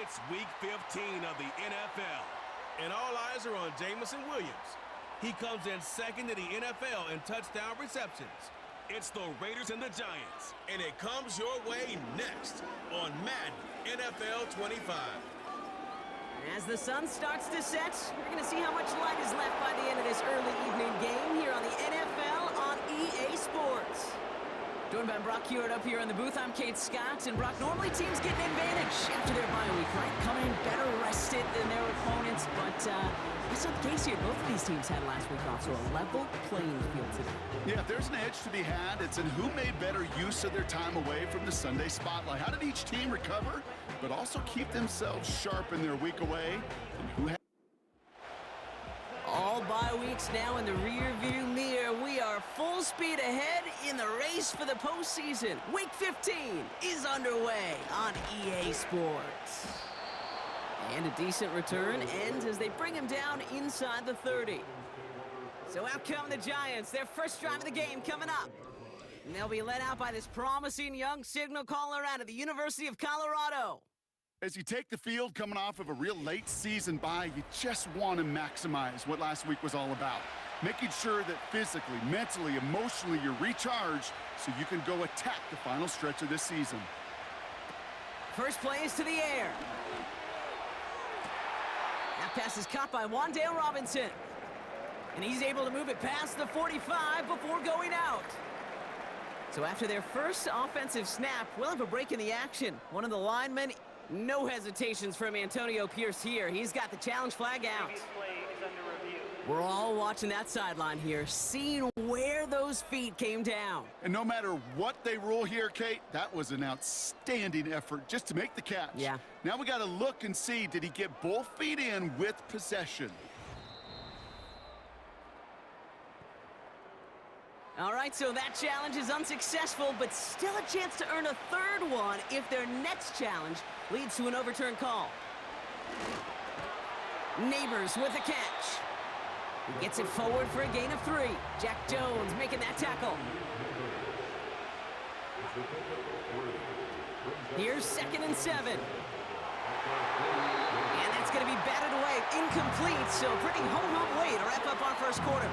It's Week 15 of the NFL. And all eyes are on Jameson Williams. He comes in second in the NFL in touchdown receptions. It's the Raiders and the Giants. And it comes your way next on Madden NFL 25. As the sun starts to set, we're going to see how much light is left by the end of this early evening game here on the NFL on EA Sports. Joined by Brock Hewitt up here in the booth, I'm Kate Scott. And Brock, normally teams get an advantage after their bye week, right? Coming better rested than their opponents, but that's not the case here. Both of these teams had last week off, so a level playing field today. Yeah, if there's an edge to be had, it's in who made better use of their time away from the Sunday spotlight. How did each team recover, but also keep themselves sharp in their week away? And who had all bye weeks now in the rear-view mirror. We are full speed ahead in the race for the postseason. Week 15 is underway on EA Sports. And a decent return ends as they bring him down inside the 30. So out come the Giants, their first drive of the game coming up. And they'll be led out by this promising young signal caller out of the University of Colorado. As you take the field coming off of a real late season bye, you just want to maximize what last week was all about. Making sure that physically, mentally, emotionally you're recharged so you can go attack the final stretch of this season. First play is to the air. That pass is caught by Wan'Dale Robinson. And he's able to move it past the 45 before going out. So after their first offensive snap, we'll have a break in the action. One of the linemen, no hesitations from Antonio Pierce here. He's got the challenge flag out. Play is under review. We're all watching that sideline here, seeing where those feet came down. And no matter what they rule here, Kate, that was an outstanding effort just to make the catch. Yeah. Now we got to look and see, did he get both feet in with possession? All right, so that challenge is unsuccessful, but still a chance to earn a third one if their next challenge leads to an overturned call. Neighbors with a catch. He gets it forward for a gain of 3. Jack Jones making that tackle. Here's 2nd and 7. And that's going to be batted away, incomplete, so pretty home way to wrap up our first quarter.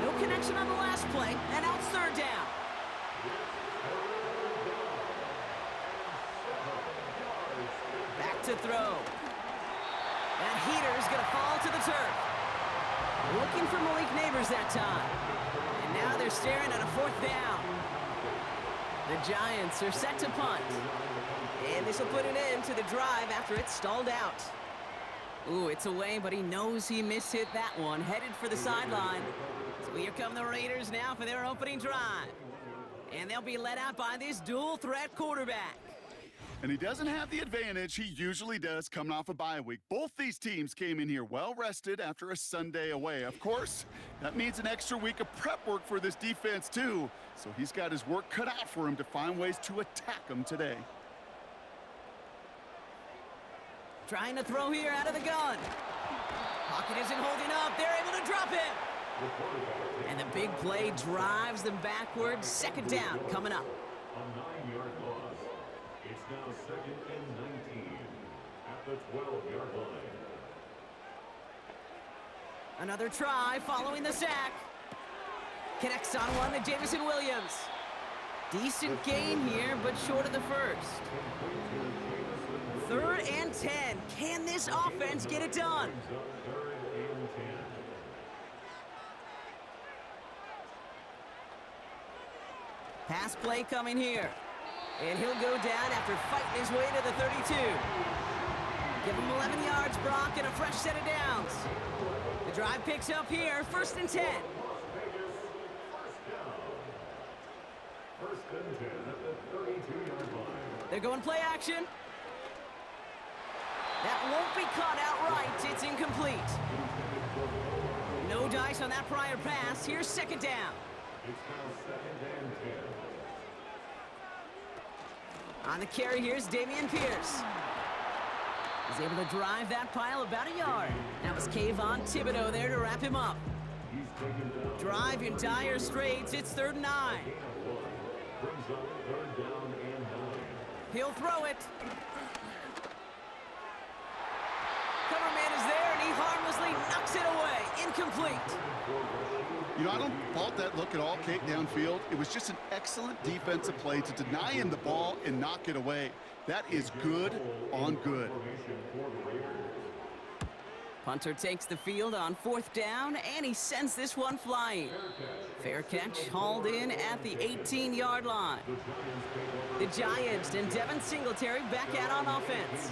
No connection on the last play, and now it's 3rd down. Back to throw. That heater's going to fall to the turf. Looking for Malik Neighbors that time. And now they're staring at a 4th down. The Giants are set to punt. And this will put an end to the drive after it's stalled out. Ooh, it's away, but he knows he mishit that one. Headed for the sideline. So here come the Raiders now for their opening drive. And they'll be led out by this dual-threat quarterback. And he doesn't have the advantage he usually does coming off a bye week. Both these teams came in here well-rested after a Sunday away. Of course, that means an extra week of prep work for this defense, too. So he's got his work cut out for him to find ways to attack them today. Trying to throw here out of the gun. Pocket isn't holding up. They're able to drop it. And the big play drives them backwards. 2nd down coming up. A 9-yard loss. It's now 2nd and 19 at the 12-yard line. Another try following the sack. Connects on one to Jameson Williams. Decent gain here, but short of the first. 3rd and 10. Can this offense get it done? 3rd and 10. Pass play coming here. And he'll go down after fighting his way to the 32. Give him 11 yards, Brock, and a fresh set of downs. The drive picks up here, 1st and 10. Las Vegas, 1st down. 1st and 10 at the 32-yard line. They're going play action. That won't be caught outright. It's incomplete. No dice on that prior pass. Here's 2nd down. It's now 2nd and 10. On the carry, here's Dameon Pierce. He's able to drive that pile about a yard. That was Kayvon Thibodeau there to wrap him up. Drive in dire straits. It's 3rd and 9. Brings up 3rd down and 9. He'll throw it. Cover man is there, and he harmlessly knocks it away. Incomplete. You know, I don't fault that look at all, Kate, downfield. It was just an excellent defensive play to deny him the ball and knock it away. That is good on good. Punter takes the field on 4th down, and he sends this one flying. Fair catch hauled in at the 18-yard line. The Giants and Devin Singletary back out on offense.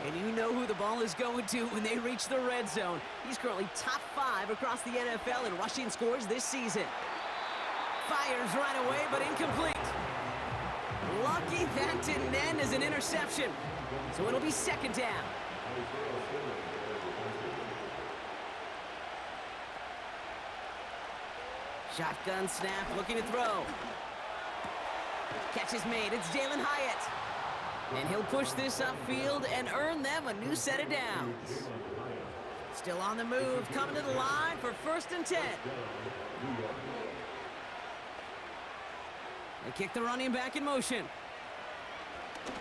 And you know who the ball is going to when they reach the red zone. He's currently top 5 across the NFL in rushing scores this season. Fires right away, but incomplete. Lucky that didn't end as an interception. So it'll be 2nd down. Shotgun snap, looking to throw. Catch is made, it's Jalen Hyatt. And he'll push this upfield and earn them a new set of downs. Still on the move, coming to the line for 1st and 10. They kick the running back in motion.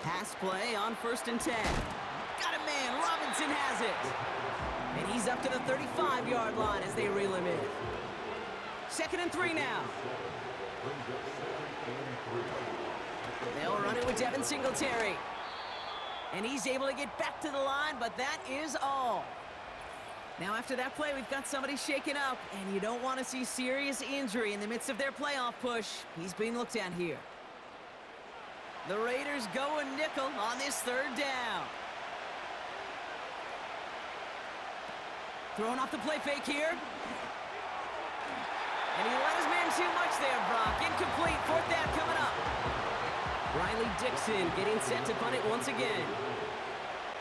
Pass play on 1st and 10. Got a man, Robinson has it. And he's up to the 35-yard line as they reel him in. 2nd and 3 now. They'll run it with Devin Singletary. And he's able to get back to the line, but that is all. Now after that play, we've got somebody shaken up, and you don't want to see serious injury in the midst of their playoff push. He's being looked at here. The Raiders go a nickel on this 3rd down. Throwing off the play fake here. And he let his man too much there, Brock. Incomplete, 4th down coming up. Riley Dixon getting set to punt it once again.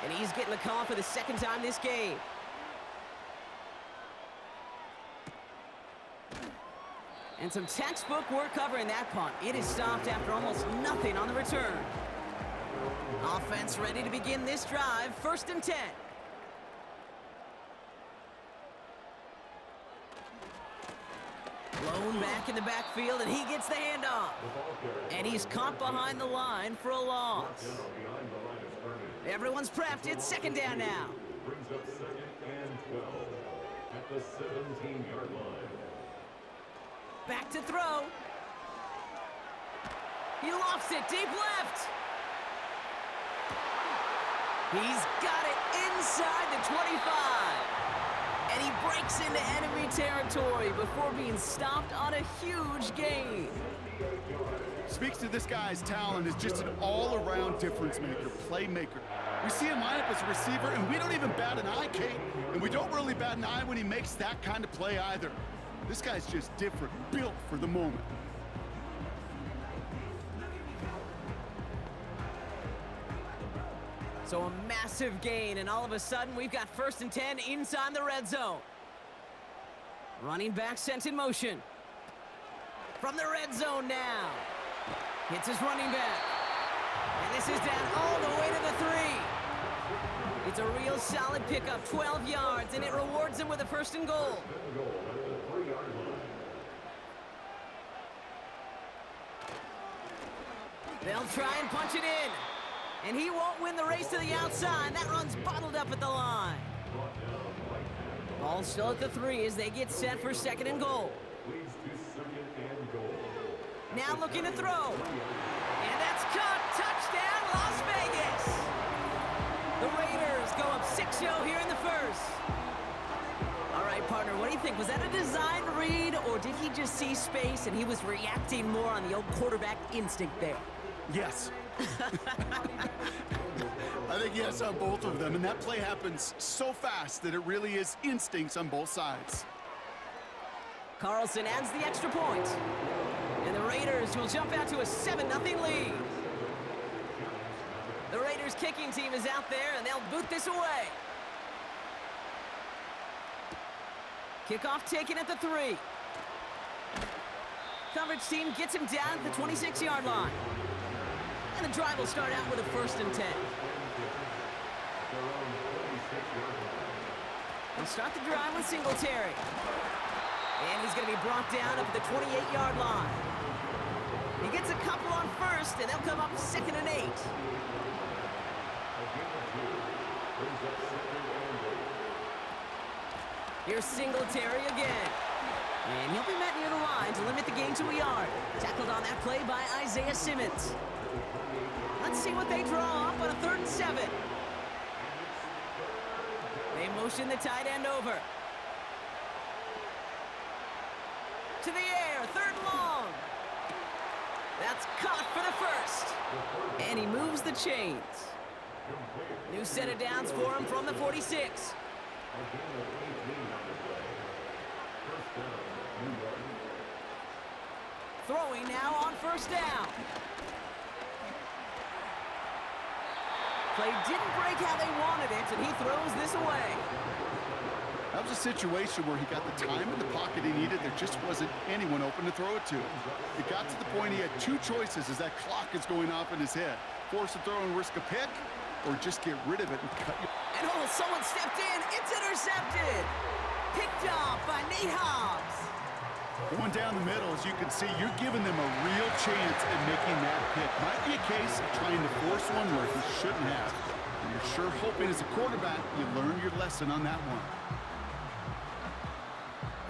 And he's getting the call for the 2nd time this game. And some textbook work covering that punt. It is stopped after almost nothing on the return. Offense ready to begin this drive, 1st and 10. Blown back in the backfield, and he gets the handoff. And he's caught behind the line for a loss. Everyone's prepped. It's 2nd down now. Brings up 2nd and 12 at the 17-yard line. Back to throw. He lofts it deep left. He's got it inside the 25. And he breaks into enemy territory before being stopped on a huge gain. Speaks to this guy's talent as just an all-around difference maker, playmaker. We see him line up as a receiver, and we don't even bat an eye, Kate. And we don't really bat an eye when he makes that kind of play either. This guy's just different, built for the moment. So a massive gain, and all of a sudden, we've got 1st and 10 inside the red zone. Running back sent in motion. From the red zone now. Hits his running back. And this is down all the way to the 3. It's a real solid pickup, 12 yards, and it rewards him with a 1st and goal. They'll try and punch it in. And he won't win the race to the outside. That run's bottled up at the line. Ball still at the 3 as they get set for 2nd and goal. Now looking to throw. And that's caught. Touchdown, Las Vegas. The Raiders go up 6-0 here in the 1st. All right, partner, what do you think? Was that a design read, or did he just see space and he was reacting more on the old quarterback instinct there? Yes. I think yes on both of them, and that play happens so fast that it really is instincts on both sides. Carlson adds the extra point. And the Raiders will jump out to a 7-0 lead. The Raiders kicking team is out there, and they'll boot this away. Kickoff taken at the 3. Coverage team gets him down at the 26-yard line. And the drive will start out with a 1st and 10. They'll start the drive with Singletary. And he's going to be brought down up at the 28-yard line. He gets a couple on 1st, and they'll come up 2nd and 8. Brings up second and 8. Here's Singletary again. And he'll be met near the line to limit the gain to a yard. Tackled on that play by Isaiah Simmons. Let's see what they draw up on a 3rd and 7. They motion the tight end over. To the air, 3rd and long. That's caught for the first. And he moves the chains. New set of downs for him from the 46. Throwing now on 1st down. Play didn't break how they wanted it, and he throws this away. That was a situation where he got the time in the pocket he needed. There just wasn't anyone open to throw it to. It got to the point he had 2 choices as that clock is going off in his head. Force a throw and risk a pick, or just get rid of it and cut your... And oh, someone stepped in. It's intercepted. Picked off by Nate Hobbs. Going down the middle, as you can see, you're giving them a real chance at making that pick. Might be a case of trying to force one where he shouldn't have. And you're sure hoping as a quarterback you learn your lesson on that one.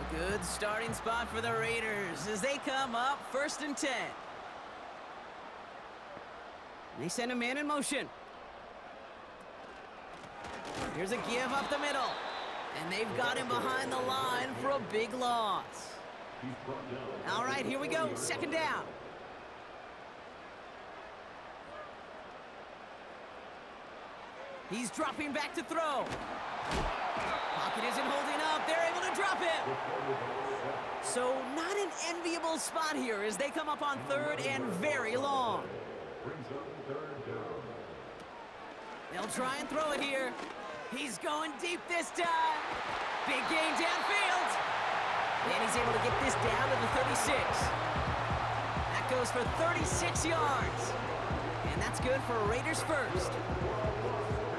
A good starting spot for the Raiders as they come up 1st and 10. They send a man in motion. Here's a give up the middle. And they've got him behind the line for a big loss. All right, here we go. 2nd down. He's dropping back to throw. Pocket isn't holding up. They're able to drop him. So not an enviable spot here as they come up on 3rd and very long. They'll try and throw it here. He's going deep this time. Big gain downfield. And he's able to get this down to the 36. That goes for 36 yards. And that's good for Raiders first.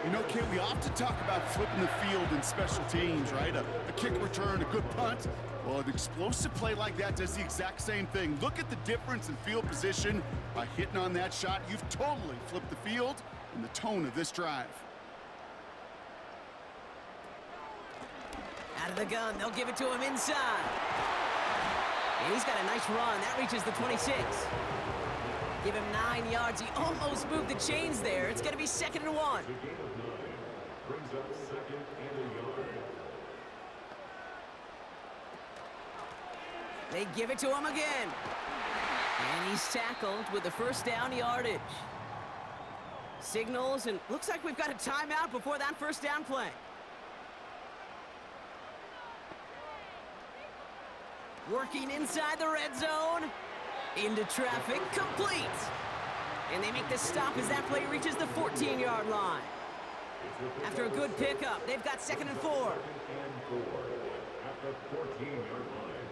You know, Kate, we often talk about flipping the field in special teams, right? A kick return, a good punt. Well, an explosive play like that does the exact same thing. Look at the difference in field position. By hitting on that shot, you've totally flipped the field and the tone of this drive. Out of the gun, they'll give it to him inside. And he's got a nice run. That reaches the 26. Give him 9 yards. He almost moved the chains there. It's going to be 2nd and 1. Brings up 2nd and a yard. They give it to him again. And he's tackled with the 1st down yardage. Signals, and looks like we've got a timeout before that 1st down play. Working inside the red zone. Into traffic, complete. And they make the stop as that play reaches the 14-yard line. After a good pickup, they've got 2nd and 4. At the 14-yard line.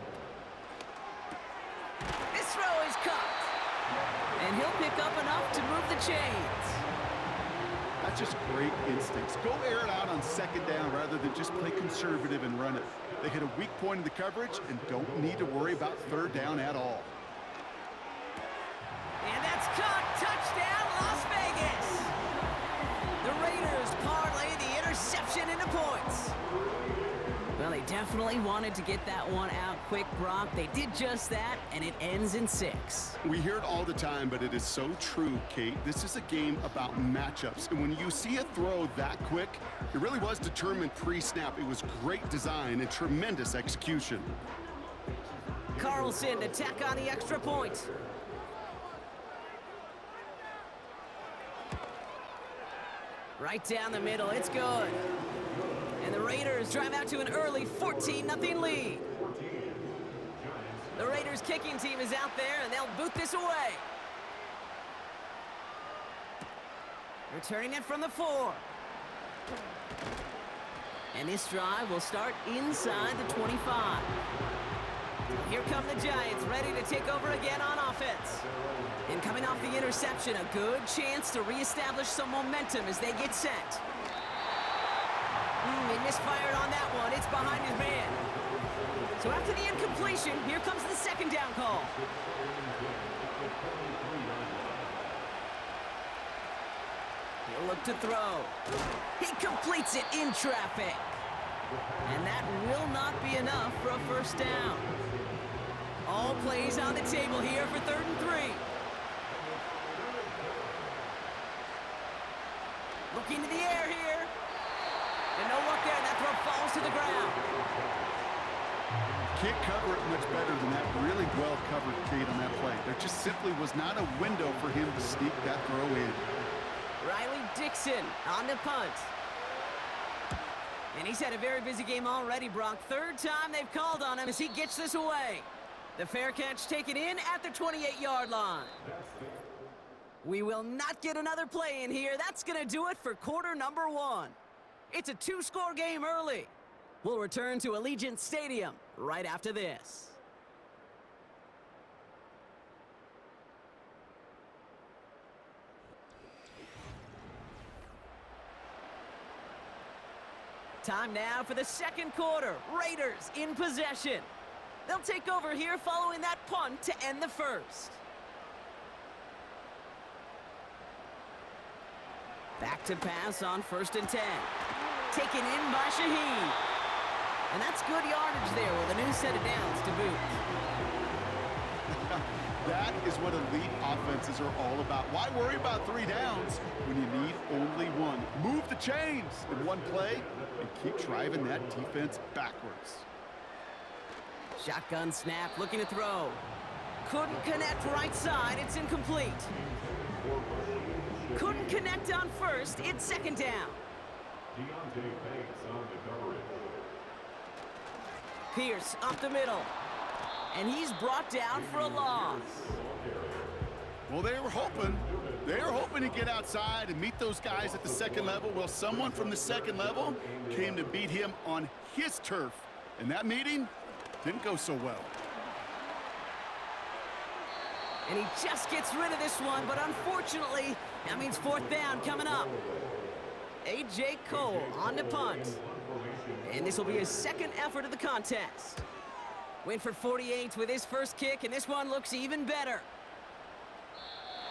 This throw is caught. And he'll pick up enough to move the chains. That's just great instincts. Go air it out on 2nd down rather than just play conservative and run it. They hit a weak point in the coverage and don't need to worry about 3rd down at all. And that's caught. Touchdown, Las Vegas. The Raiders parlay the interception into points. Well, they definitely wanted to get that one out quick, Brock. They did just that, and it ends in 6. We hear it all the time, but it is so true, Kate. This is a game about matchups, and when you see a throw that quick, it really was determined pre-snap. It was great design and tremendous execution. Carlson to tack on the extra point. Right down the middle, it's good. And the Raiders drive out to an early 14-0 lead. The Raiders kicking team is out there, and they'll boot this away. Returning it from the 4. And this drive will start inside the 25. Here come the Giants, ready to take over again on offense. And coming off the interception, a good chance to reestablish some momentum as they get set. He misfired on that one. It's behind his man. So after the incompletion, here comes the 2nd down call. He'll look out to throw. He completes it in traffic. And that will not be enough for a first down. All plays on the table here for 3rd and 3. Looking to the air here. And no luck there, and that throw falls to the ground. Can't cover it much better than that really well-covered Kate on that play. There just simply was not a window for him to sneak that throw in. Riley Dixon on the punt. And he's had a very busy game already, Brock. 3rd time they've called on him as he gets this away. The fair catch taken in at the 28-yard line. We will not get another play in here. That's going to do it for quarter number 1. It's a 2-score game early. We'll return to Allegiant Stadium right after this. Time now for the 2nd quarter. Raiders in possession. They'll take over here following that punt to end the 1st. Back to pass on 1st and 10. Taken in by Shady. And that's good yardage there with a new set of downs to boot. That is what elite offenses are all about. Why worry about 3 downs when you need only 1? Move the chains in one play and keep driving that defense backwards. Shotgun snap, looking to throw. Couldn't connect right side, it's incomplete. Couldn't connect on 1st, it's 2nd down. Deontay Banks on the coverage. Pierce up the middle. And he's brought down for a loss. Well, they were hoping to get outside and meet those guys at the 2nd level. Well, someone from the 2nd level came to beat him on his turf. And that meeting didn't go so well. And he just gets rid of this one, but unfortunately, that means 4th down coming up. A.J. Cole on the punt. And this will be his 2nd effort of the contest. Went for 48 with his 1st kick, and this one looks even better.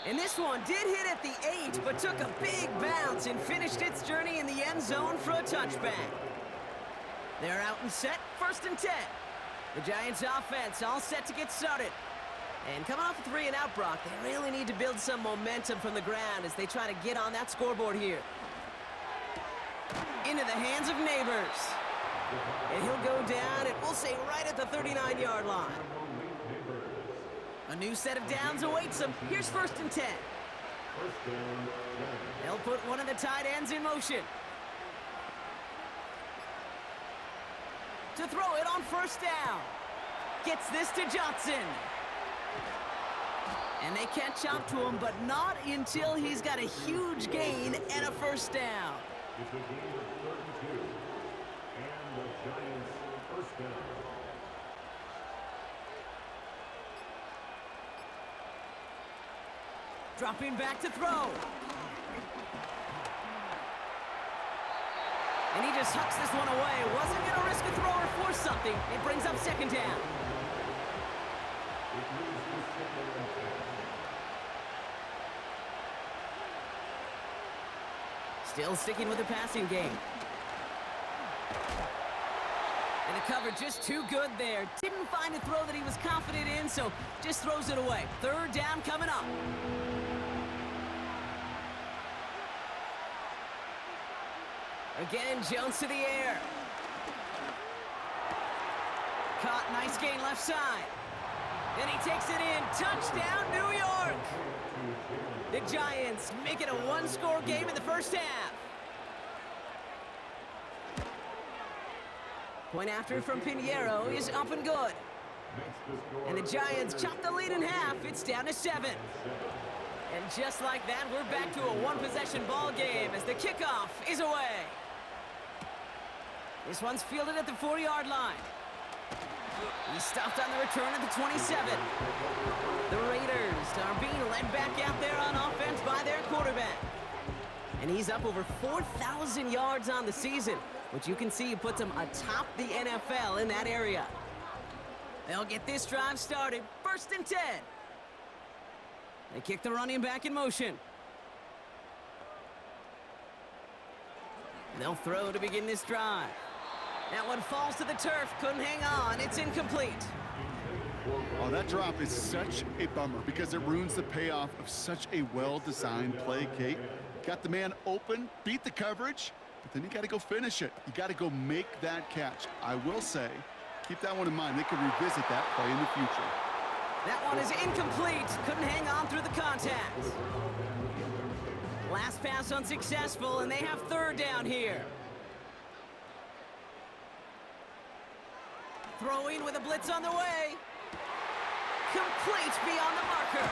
And this one did hit at the 8, but took a big bounce and finished its journey in the end zone for a touchback. They're out and set, 1st and 10. The Giants offense all set to get started. And coming off a 3-and-out, Brock, they really need to build some momentum from the ground as they try to get on that scoreboard here. Into the hands of Neighbors. And he'll go down, and we'll say right at the 39-yard line. A new set of downs awaits them. Here's 1st and 10. They'll put one of the tight ends in motion. To throw it on 1st down. Gets this to Johnson. And they catch up to him, but not until he's got a huge gain and a 1st down. It's a gain of 32. And the Giants' 1st down. Dropping back to throw. And he just hucks this one away. Wasn't going to risk a throw or force something. It brings up 2nd down. Still sticking with the passing game. And the cover just too good there. Didn't find a throw that he was confident in, so just throws it away. 3rd down coming up. Again, Jones to the air. Caught, nice gain left side. Then he takes it in. Touchdown, New York! The Giants make it a 1-score game in the 1st half. Point after from Pinheiro is up and good. And the Giants chop the lead in half. It's down to 7. And just like that, we're back to a 1-possession ball game as the kickoff is away. This one's fielded at the 4-yard line. He's stopped on the return at the 27. The Raiders are being led back out there on offense by their quarterback. And he's up over 4,000 yards on the season, which you can see puts him atop the NFL in that area. They'll get this drive started. 1st and 10. They kick the running back in motion. They'll throw to begin this drive. That one falls to the turf. Couldn't hang on. It's incomplete. Oh, that drop is such a bummer because it ruins the payoff of such a well-designed play, Kate. Got the man open, beat the coverage, but then you got to go finish it. You got to go make that catch. I will say, keep that one in mind. They can revisit that play in the future. That one is incomplete. Couldn't hang on through the contact. Last pass unsuccessful, and they have third down here. Throwing with a blitz on the way. Complete beyond the marker.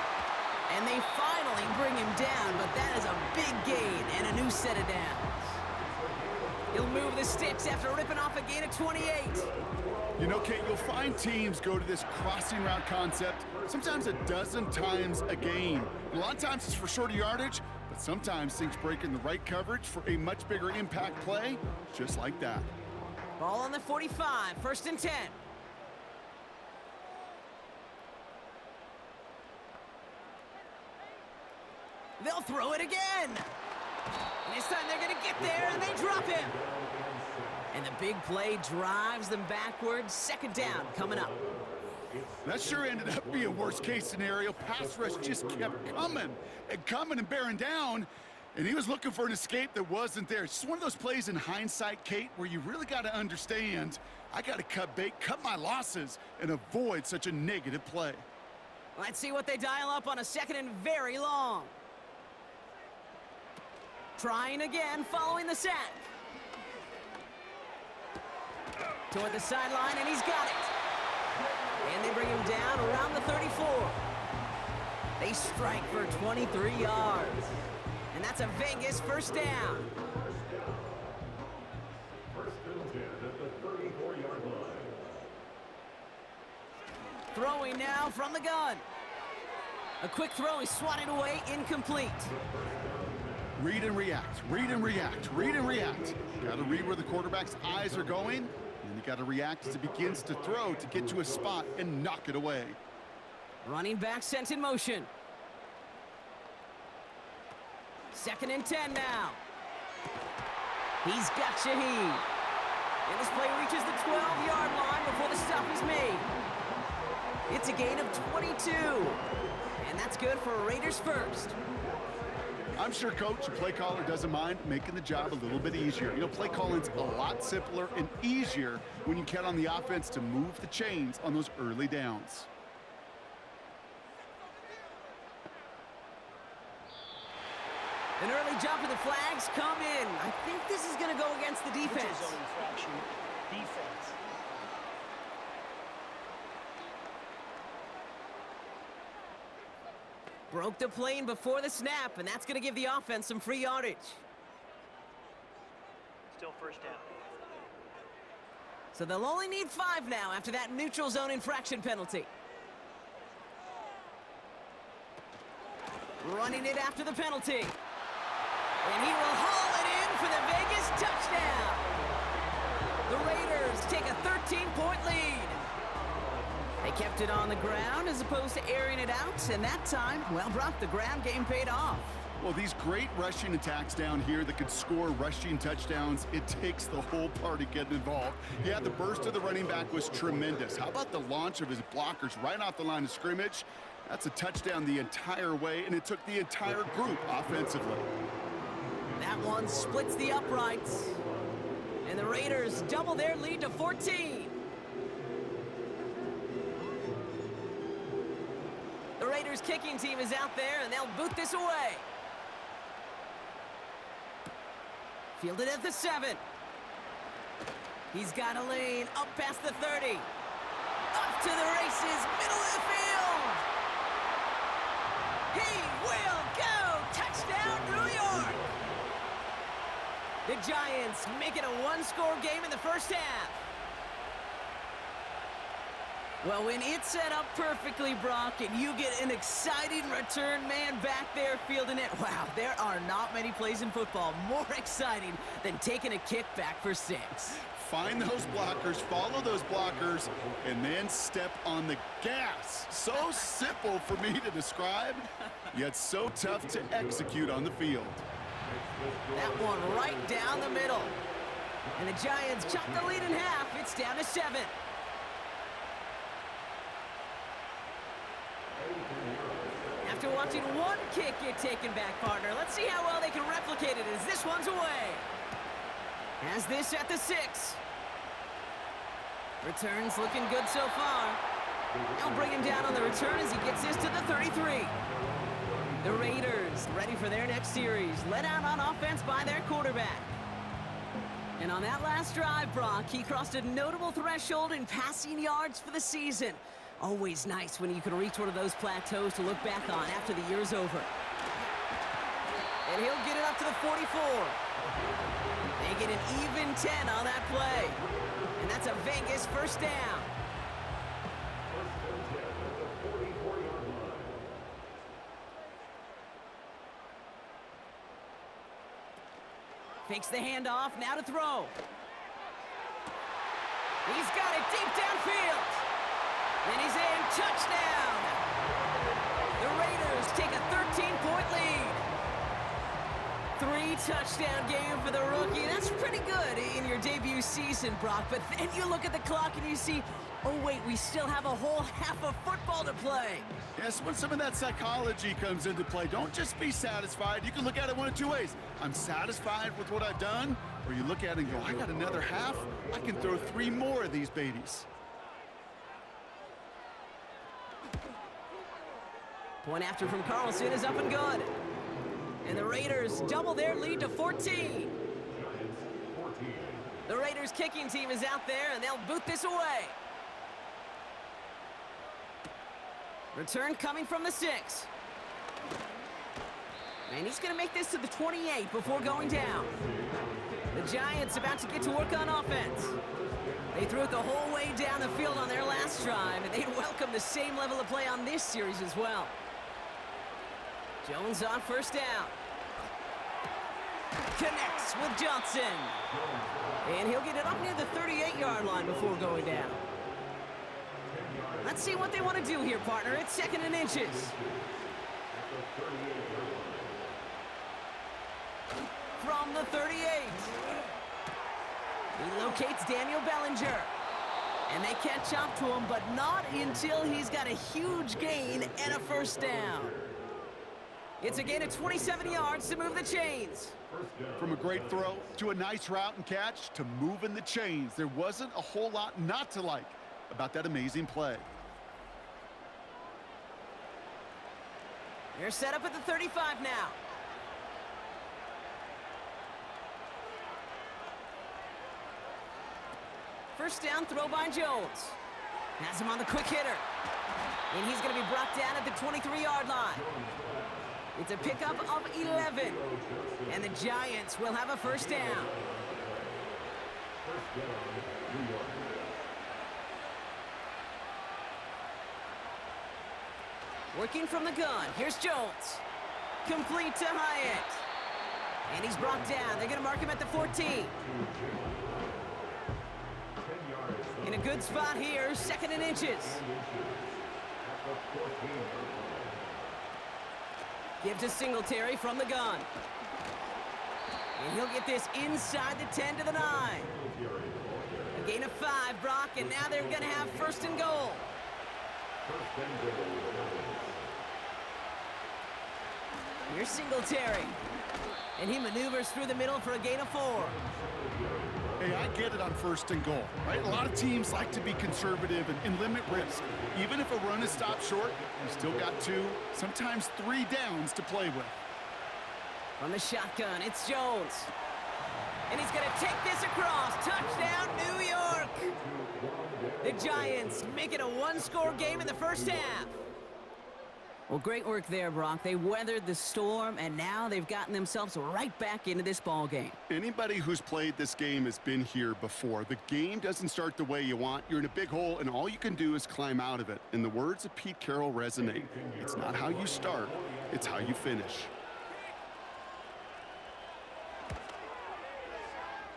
And they finally bring him down, but that is a big gain and a new set of downs. He'll move the sticks after ripping off a gain of 28. You know, Kate, you'll find teams go to this crossing route concept sometimes a dozen times a game. A lot of times it's for shorter yardage, but sometimes things break in the right coverage for a much bigger impact play, just like that. Ball on the 45, 1st and 10. They'll throw it again. And this time they're going to get there, and they drop him. And the big play drives them backwards. 2nd down coming up. That sure ended up being a worst-case scenario. Pass rush just kept coming and bearing down, and he was looking for an escape that wasn't there. It's just one of those plays in hindsight, Kate, where you really got to understand, I got to cut bait, cut my losses, and avoid such a negative play. Let's see what they dial up on a 2nd and very long. Trying again, following the sack. Toward the sideline, and he's got it. And they bring him down around the 34. They strike for 23 yards. And that's a Vegas 1st down. 1st and 10 at the 34-yard line. Throwing now from the gun. A quick throw, he's swatted away, incomplete. Read and react, read and react, read and react. Got to read where the quarterback's eyes are going, and you got to react as it begins to throw to get to a spot and knock it away. Running back sent in motion. 2nd and 10 now. He's got Shady. And this play reaches the 12-yard line before the stop is made. It's a gain of 22. And that's good for Raiders 1st. I'm sure Coach, the play caller, doesn't mind making the job a little bit easier. You know, play calling's a lot simpler and easier when you count on the offense to move the chains on those early downs. An early jump and the flags come in. I think this is going to go against the defense. Defense. Broke the plane before the snap, and that's going to give the offense some free yardage. Still 1st down. So they'll only need 5 now after that neutral zone infraction penalty. Running it after the penalty. And he will haul it in for the Vegas touchdown. The Raiders take a 13-point lead. They kept it on the ground as opposed to airing it out, and that time, well, Brock, the ground game paid off. Well, these great rushing attacks down here that could score rushing touchdowns, it takes the whole party getting involved. Yeah, the burst of the running back was tremendous. How about the launch of his blockers right off the line of scrimmage? That's a touchdown the entire way, and it took the entire group offensively. That one splits the uprights. And the Raiders double their lead to 14. The Raiders kicking team is out there, and they'll boot this away. Fielded at the 7. He's got a lane up past the 30. Up to the races, middle of the field. He will go. Touchdown, New York. The Giants make it a one-score game in the first half. Well, when it's set up perfectly, Brock, and you get an exciting return man back there fielding it, wow, there are not many plays in football more exciting than taking a kick back for 6. Find those blockers, follow those blockers, and then step on the gas. So simple for me to describe, yet so tough to execute on the field. That one right down the middle. And the Giants chop the lead in half. It's down to 7. After watching one kick get taken back, partner, let's see how well they can replicate it as this one's away. Has this at the 6. Returns looking good so far. They'll bring him down on the return as he gets this to the 33. The Raiders ready for their next series, led out on offense by their quarterback. And on that last drive, Brock, he crossed a notable threshold in passing yards for the season. Always nice when you can reach one of those plateaus to look back on after the year's over. And he'll get it up to the 44. They get an even 10 on that play. And that's a Vegas first down. Fakes the handoff, now to throw. He's got it deep downfield. And he's in, touchdown. The Raiders take a 13-point lead. 3-touchdown game for the rookie. That's pretty good in your debut season, Brock. But then you look at the clock and you see, oh wait, we still have a whole half of football to play. Yes, when some of that psychology comes into play, don't just be satisfied. You can look at it one of two ways. I'm satisfied with what I've done, or you look at it and go, I got another half. I can throw 3 more of these babies. Point after from Carlson is up and good. And the Raiders double their lead to 14. The Raiders kicking team is out there, and they'll boot this away. Return coming from the 6. And he's going to make this to the 28 before going down. The Giants about to get to work on offense. They threw it the whole way down the field on their last drive, and they'd welcome the same level of play on this series as well. Jones on first down. Connects with Johnson. And he'll get it up near the 38-yard line before going down. Let's see what they want to do here, partner. It's 2nd and inches. From the 38. He locates Daniel Bellinger. And they catch up to him, but not until he's got a huge gain and a first down. It's a gain of 27 yards to move the chains. From a great throw to a nice route and catch to moving the chains, there wasn't a whole lot not to like about that amazing play. They're set up at the 35 now. First down throw by Jones. Has him on the quick hitter. And he's going to be brought down at the 23-yard line. It's a pickup of 11. And the Giants will have a first down. Working from the gun. Here's Jones. Complete to Hyatt. And he's brought down. They're going to mark him at the 14. In a good spot here, 2nd and inches. Give to Singletary from the gun. And he'll get this inside the 10 to the 9. A gain of 5, Brock, and now they're going to have 1st and goal. Here's Singletary. And he maneuvers through the middle for a gain of 4. Hey, I get it on 1st and goal, right? A lot of teams like to be conservative and limit risk. Even if a run is stopped short, you still got 2, sometimes 3 downs to play with. From the shotgun, it's Jones. And he's going to take this across. Touchdown, New York! The Giants make it a 1-score game in the first half. Well, great work there, Brock. They weathered the storm, and now they've gotten themselves right back into this ball game. Anybody who's played this game has been here before. The game doesn't start the way you want. You're in a big hole, and all you can do is climb out of it. And the words of Pete Carroll resonate. It's not how you start, it's how you finish.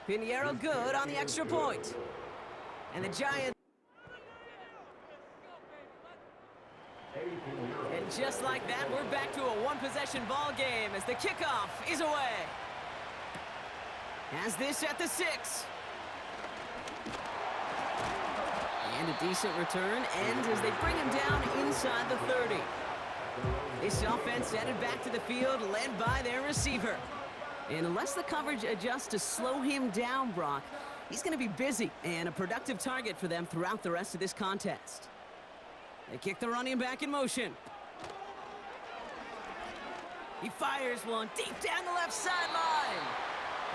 Pinheiro good on the extra point. And the Giants... And just like that, we're back to a 1-possession ball game as the kickoff is away. Has this at the 6. And a decent return ends as they bring him down inside the 30. This offense headed back to the field, led by their receiver. And unless the coverage adjusts to slow him down, Brock, he's going to be busy and a productive target for them throughout the rest of this contest. They kick the running back in motion. He fires one deep down the left sideline.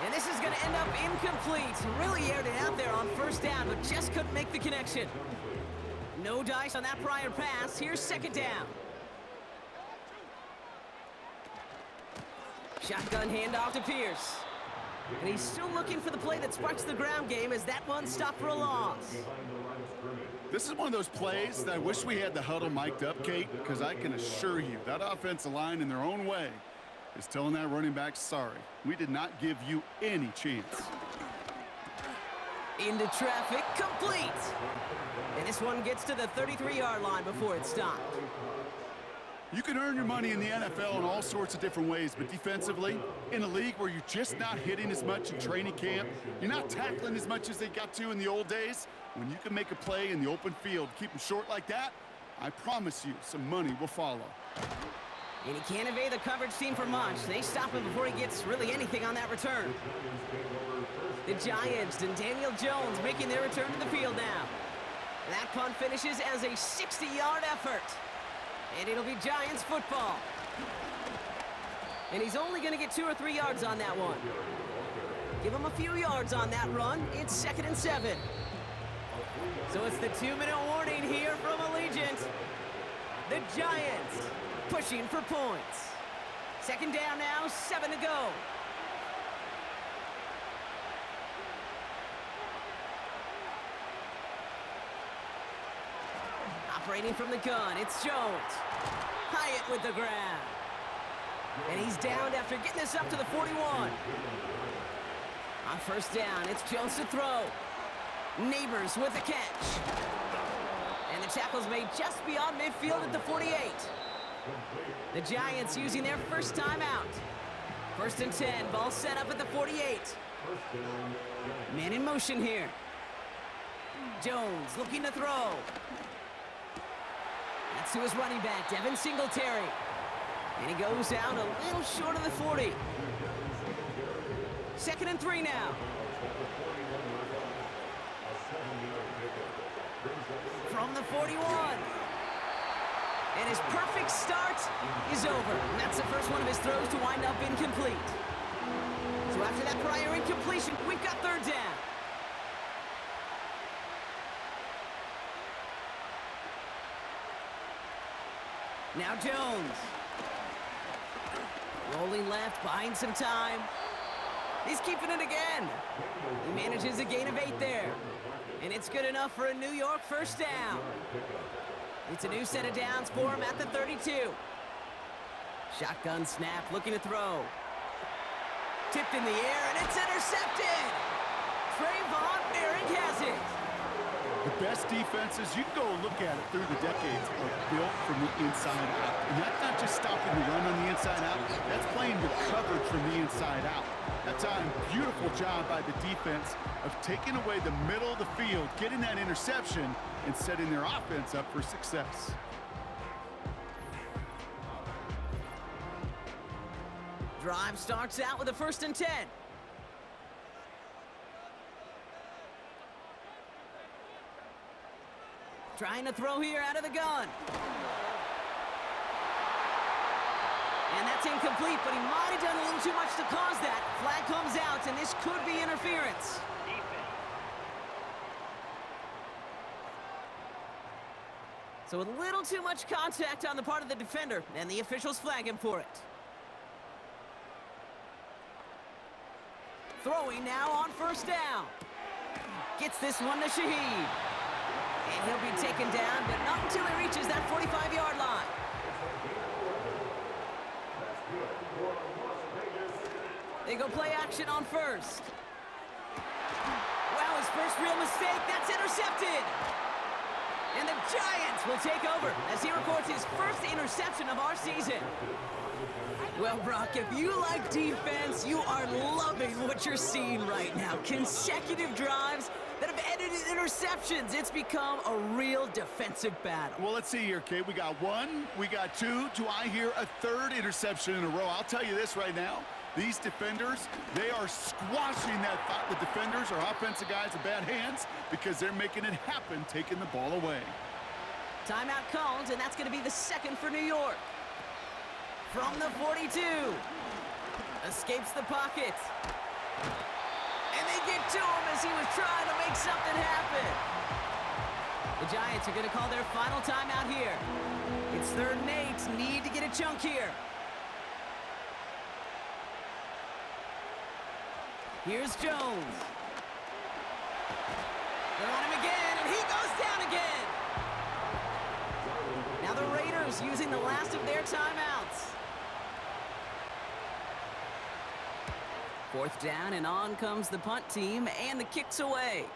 And this is going to end up incomplete. Really aired it out there on first down, but just couldn't make the connection. No dice on that prior pass. Here's second down. Shotgun handoff to Pierce. And he's still looking for the play that sparks the ground game as that one stopped for a loss. This is one of those plays that I wish we had the huddle mic'd up, Kate, because I can assure you that offensive line in their own way is telling that running back, sorry, we did not give you any chance. Into traffic, complete. And this one gets to the 33-yard line before it stopped. You can earn your money in the NFL in all sorts of different ways, but defensively, in a league where you're just not hitting as much in training camp, you're not tackling as much as they got to in the old days, when you can make a play in the open field, keep them short like that, I promise you some money will follow. And he can't evade the coverage team for much. They stop him before he gets really anything on that return. The Giants and Daniel Jones making their return to the field now. That punt finishes as a 60-yard effort. And it'll be Giants football. And he's only going to get 2 or 3 yards on that one. Give him a few yards on that run. It's 2nd and 7. So it's the 2-minute warning here from Allegiant. The Giants pushing for points. Second down now, 7 to go. Operating from the gun, it's Jones. Hyatt with the grab. And he's downed after getting this up to the 41. On first down, it's Jones to throw. Neighbors with the catch. And the tackle's made just beyond midfield at the 48. The Giants using their first timeout. 1st and 10, ball set up at the 48. Man in motion here. Jones looking to throw. That's to his running back, Devin Singletary. And he goes out a little short of the 40. 2nd and 3 now. From the 41. And his perfect start is over. And that's the first one of his throws to wind up incomplete. So after that prior incompletion, we've got 3rd down. Now Jones. Rolling left, buying some time. He's keeping it again. He manages a gain of 8 there. And it's good enough for a New York first down. It's a new set of downs for him at the 32. Shotgun snap, looking to throw. Tipped in the air, and it's intercepted! Trayvon Merrick has it. The best defenses, you can go look at it through the decades, are built from the inside out. And that's not just stopping the run on the inside out, that's playing the coverage from the inside out. That time, beautiful job by the defense of taking away the middle of the field, getting that interception, and setting their offense up for success. Drive starts out with a 1st and 10. Trying to throw here out of the gun. And that's incomplete, but he might have done a little too much to cause that. Flag comes out, and this could be interference. So a little too much contact on the part of the defender, and the officials flag him for it. Throwing now on first down. Gets this one to Shady. And he'll be taken down, but not until he reaches that 45-yard line. They go play action on first. Wow, his first real mistake. That's intercepted. And the Giants will take over as he records his first interception of our season. Well, Brock, if you like defense, you are loving what you're seeing right now. Consecutive drives that have ended in interceptions. It's become a real defensive battle. Well, let's see here, Kate. We got one, we got two. Do I hear a third interception in a row? I'll tell you this right now. These defenders, they are squashing that thought. The defenders are offensive guys with bad hands because they're making it happen, taking the ball away. Timeout called, and that's going to be the second for New York. From the 42. Escapes the pocket. And they get to him as he was trying to make something happen. The Giants are going to call their final timeout here. It's 3rd and 8. Need to get a chunk here. Here's Jones. They're on him again, and he goes down again. Now the Raiders using the last of their timeouts. 4th down, and on comes the punt team, and the kick's away.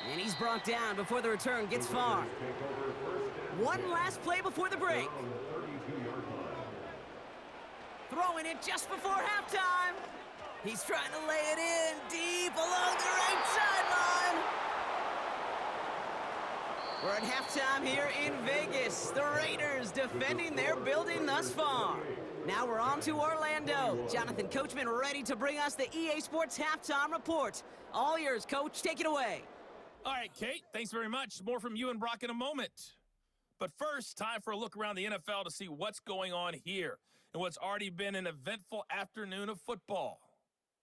And he's brought down before the return gets far. One last play before the break. Throwing it just before halftime. He's trying to lay it in deep along the right sideline. We're at halftime here in Vegas. The Raiders defending their building thus far. Now we're on to Orlando. Jonathan Coachman ready to bring us the EA Sports Halftime Report. All yours, Coach. Take it away. All right, Kate, thanks very much. More from you and Brock in a moment. But first, time for a look around the NFL to see what's going on here and what's already been an eventful afternoon of football.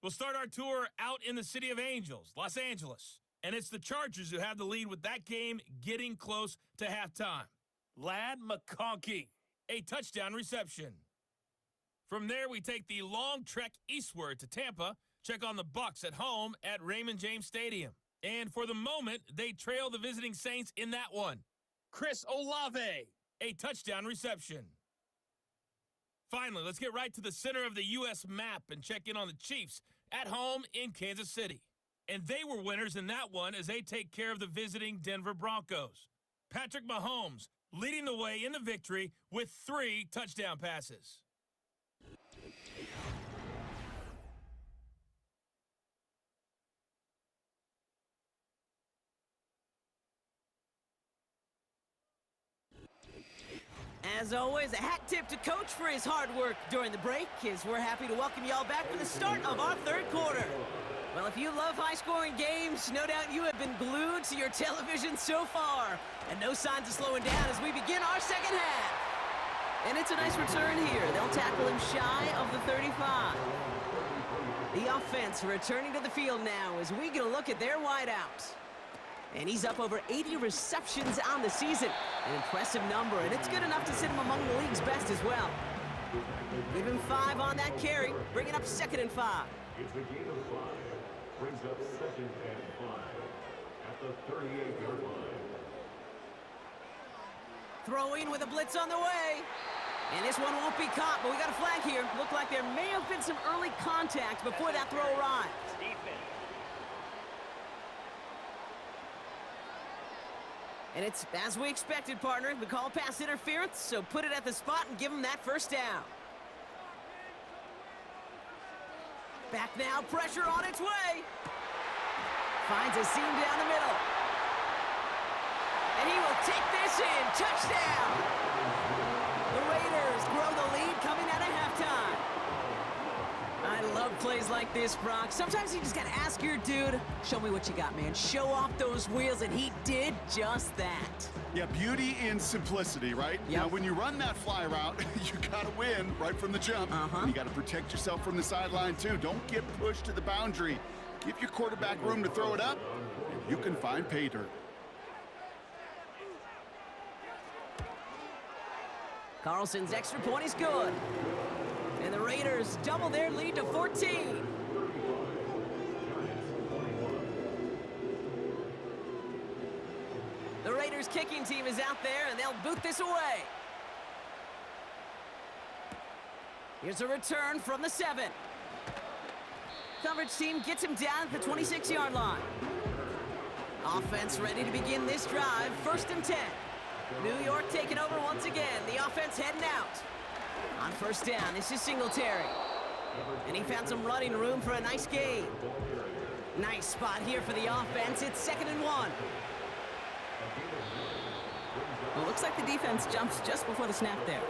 We'll start our tour out in the City of Angels, Los Angeles. And it's the Chargers who have the lead with that game getting close to halftime. Ladd McConkey, a touchdown reception. From there, we take the long trek eastward to Tampa, check on the Bucs at home at Raymond James Stadium. And for the moment, they trail the visiting Saints in that one. Chris Olave, a touchdown reception. Finally, let's get right to the center of the U.S. map and check in on the Chiefs at home in Kansas City. And they were winners in that one as they take care of the visiting Denver Broncos. Patrick Mahomes leading the way in the victory with 3 touchdown passes. As always, a hat tip to Coach for his hard work during the break, as we're happy to welcome y'all back for the start of our 3rd quarter. Well, if you love high-scoring games, no doubt you have been glued to your television so far. And no signs of slowing down as we begin our 2nd half. And it's a nice return here. They'll tackle him shy of the 35. The offense returning to the field now as we get a look at their wideout. And he's up over 80 receptions on the season. An impressive number, and it's good enough to sit him among the league's best as well. Give him 5 on that carry, bringing up 2nd and 5. It's a gain of 5. Brings up 2nd and 5 at the 38-yard line. Throwing with a blitz on the way. And this one won't be caught, but we got a flag here. Looked like there may have been some early contact before that throw arrived. Defense. And it's as we expected, partner. We call pass interference, so put it at the spot and give him that 1st down. Back now, pressure on its way. Finds a seam down the middle. And he will take this in. Touchdown! The Raiders grow the lead coming out of halftime. I love plays like this, Brock. Sometimes you just got to ask your dude, show me what you got, man. Show off those wheels, and he did just that. Yeah, beauty in simplicity, right? Yep. Now, when you run that fly route, you got to win right from the jump. And you got to protect yourself from the sideline, too. Don't get pushed to the boundary. Give your quarterback room to throw it up, and you can find pay dirt. Carlson's extra point is good. And the Raiders double their lead to 14. The Raiders kicking team is out there, and they'll boot this away. Here's a return from the 7. Coverage team gets him down at the 26-yard line. Offense ready to begin this drive. 1st and 10. New York taking over once again. The offense heading out. On 1st down, this is Singletary. And he found some running room for a nice gain. Nice spot here for the offense. It's 2nd and 1. Well, looks like the defense jumps just before the snap there.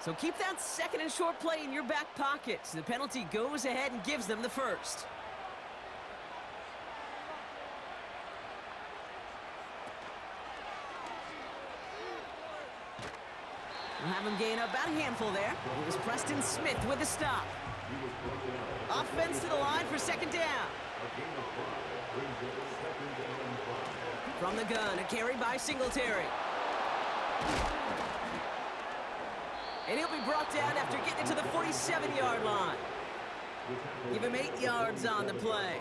So keep that 2nd and short play in your back pocket. The penalty goes ahead and gives them the first. We'll have him gain about a handful there. It was Preston Smith with the stop. Offense to the line for 2nd down. From the gun, a carry by Singletary. And he'll be brought down after getting to the 47-yard line. Give him 8 yards on the play.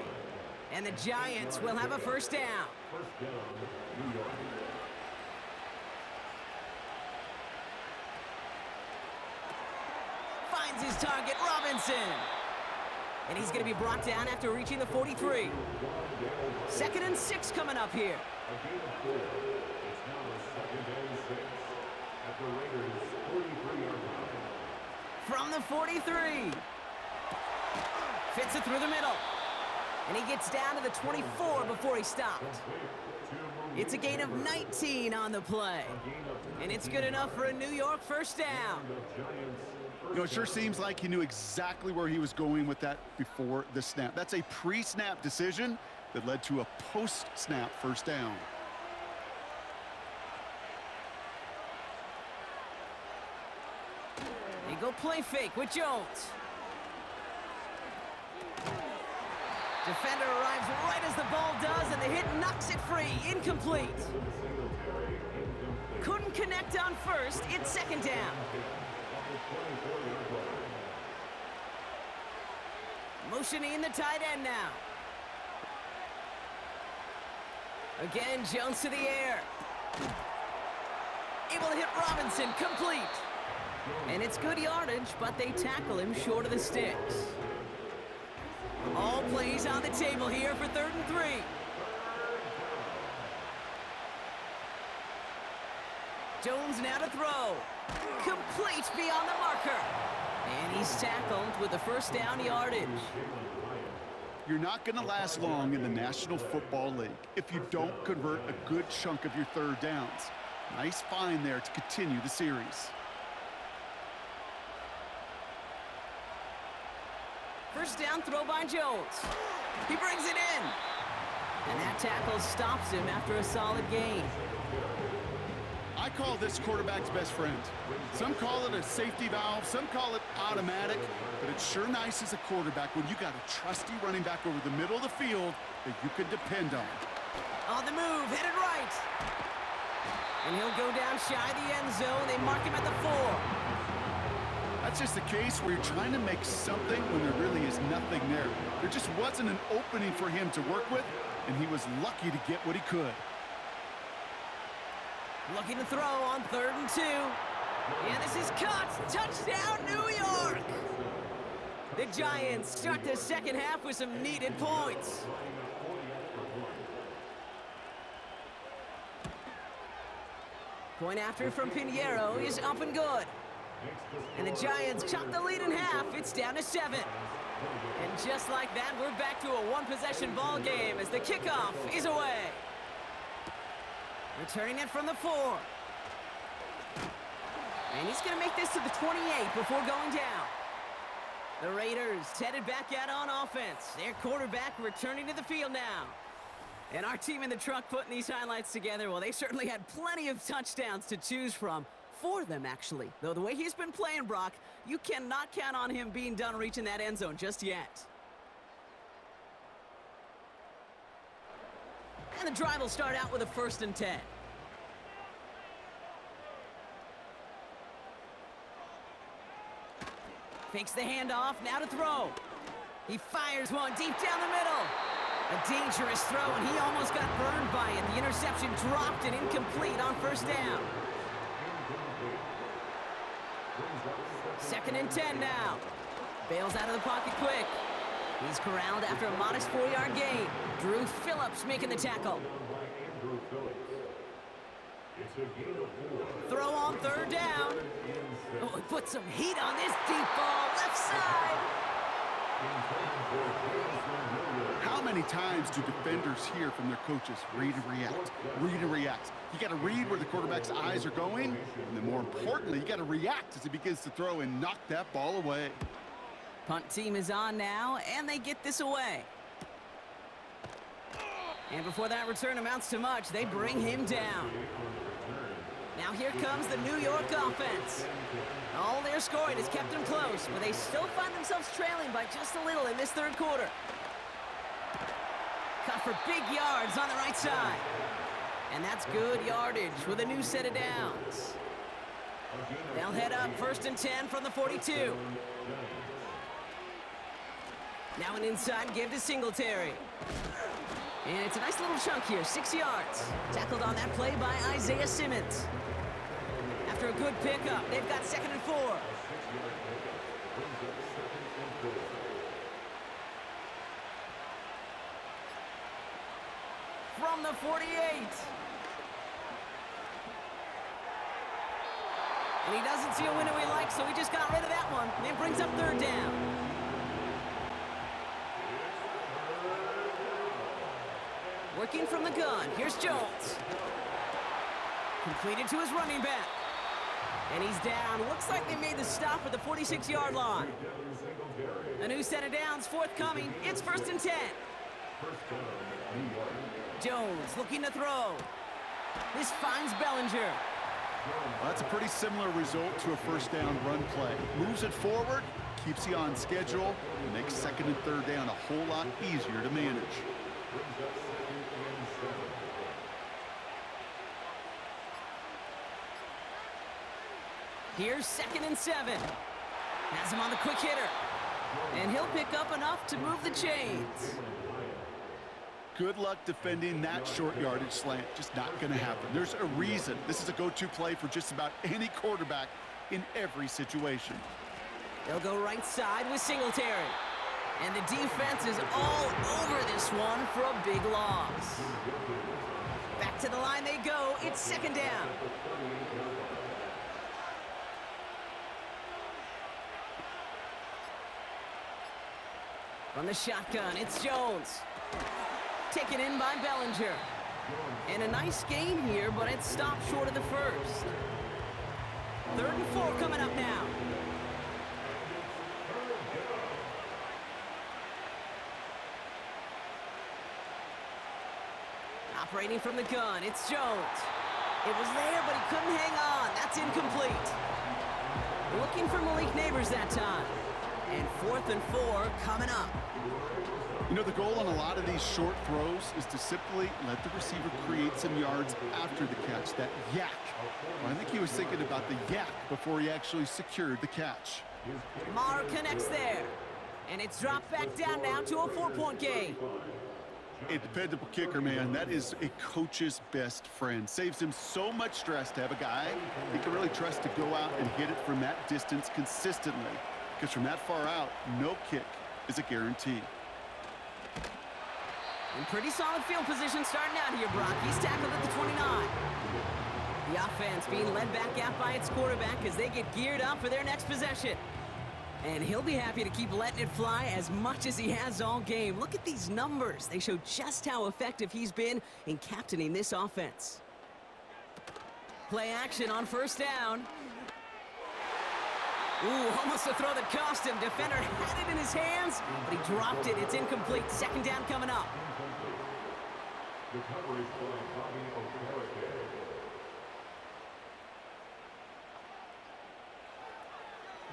And the Giants will have a 1st down. Finds his target, Robinson. And he's going to be brought down after reaching the 43. 2nd and 6 coming up here. From the 43. Fits it through the middle. And he gets down to the 24 before he stopped. It's a gain of 19 on the play. And it's good enough for a New York 1st down. You know, it sure seems like he knew exactly where he was going with that before the snap. That's a pre-snap decision that led to a post-snap 1st down. They go play fake with Jones. Defender arrives right as the ball does, and the hit knocks it free. Incomplete. Couldn't connect on 1st. It's 2nd down. Motioning the tight end now. Again, Jones to the air. Able to hit Robinson, complete. And it's good yardage, but they tackle him short of the sticks. All plays on the table here for 3rd and 3. Jones now to throw. Complete beyond the marker. And he's tackled with the 1st down yardage. You're not going to last long in the National Football League if you don't convert a good chunk of your 3rd downs. Nice find there to continue the series. 1st down throw by Jones. He brings it in. And that tackle stops him after a solid gain. I call this quarterback's best friend. Some call it a safety valve, some call it automatic, but it's sure nice as a quarterback when you got a trusty running back over the middle of the field that you can depend on. On the move, headed right. And he'll go down shy of the end zone. They mark him at the 4. That's just a case where you're trying to make something when there really is nothing there. There just wasn't an opening for him to work with, and he was lucky to get what he could. Looking to throw on 3rd and 2. And this is caught. Touchdown, New York! The Giants start the 2nd half with some needed points. Point after from Pinheiro is up and good. And the Giants chop the lead in half. It's down to 7. And just like that, we're back to a one-possession ball game as the kickoff is away. Returning it from the 4. And he's going to make this to the 28 before going down. The Raiders headed back out on offense. Their quarterback returning to the field now. And our team in the truck putting these highlights together, well, they certainly had plenty of touchdowns to choose from. 4 of them, actually. Though the way he's been playing, Brock, you cannot count on him being done reaching that end zone just yet. And the drive will start out with a 1st and 10. Fakes the handoff, now to throw. He fires one deep down the middle. A dangerous throw, and he almost got burned by it. The interception dropped and incomplete on 1st down. Second and 10 now. Bails out of the pocket quick. He's corralled after a modest 4-yard gain. Drew Phillips making the tackle. Throw on third down. Oh, he put some heat on this deep ball. Left side. How many times do defenders hear from their coaches, read and react, read and react? You got to read where the quarterback's eyes are going, and then more importantly, you got to react as he begins to throw and knock that ball away. Punt team is on now, and they get this away. And before that return amounts to much, they bring him down. Now here comes the New York offense. All their scoring has kept them close, but they still find themselves trailing by just a little in this third quarter. Cut for big yards on the right side. And that's good yardage with a new set of downs. They'll head up first and 10 from the 42. Now an inside give to Singletary. And it's a nice little chunk here, 6 yards. Tackled on that play by Isaiah Simmons. After a good pickup, they've got second and 4. From the 48. And he doesn't see a window he likes, so he just got rid of that one. And it brings up third down. Working from the gun. Here's Jones. Completed to his running back. And he's down. Looks like they made the stop at the 46-yard line. A new set of downs forthcoming. It's first and 10. Jones looking to throw. This finds Bellinger. Well, that's a pretty similar result to a first down run play. Moves it forward, keeps you on schedule, and makes second and third down a whole lot easier to manage. Here's second and 7. Has him on the quick hitter. And he'll pick up enough to move the chains. Good luck defending that short yardage slant. Just not going to happen. There's a reason this is a go-to play for just about any quarterback in every situation. They'll go right side with Singletary. And the defense is all over this one for a big loss. Back to the line they go. It's second down. From the shotgun, it's Jones. Taken in by Bellinger. And a nice gain here, but it's stopped short of the first. Third and 4 coming up now. Operating from the gun, it's Jones. It was there, but he couldn't hang on. That's incomplete. Looking for Malik Neighbors that time. And fourth and 4 coming up. You know, the goal on a lot of these short throws is to simply let the receiver create some yards after the catch, that yak. Well, I think he was thinking about the yak before he actually secured the catch. Maher connects there. And it's dropped back down now to a 4-point game. A dependable kicker, man. That is a coach's best friend. Saves him so much stress to have a guy he can really trust to go out and hit it from that distance consistently. Because from that far out, no kick is a guarantee. In pretty solid field position starting out here, Brock. He's tackled at the 29. The offense being led back out by its quarterback as they get geared up for their next possession. And he'll be happy to keep letting it fly as much as he has all game. Look at these numbers. They show just how effective he's been in captaining this offense. Play action on first down. Ooh, almost a throw that cost him. Defender had it in his hands, but he dropped it. It's incomplete. Second down coming up. The coverage by Bobby Okereke.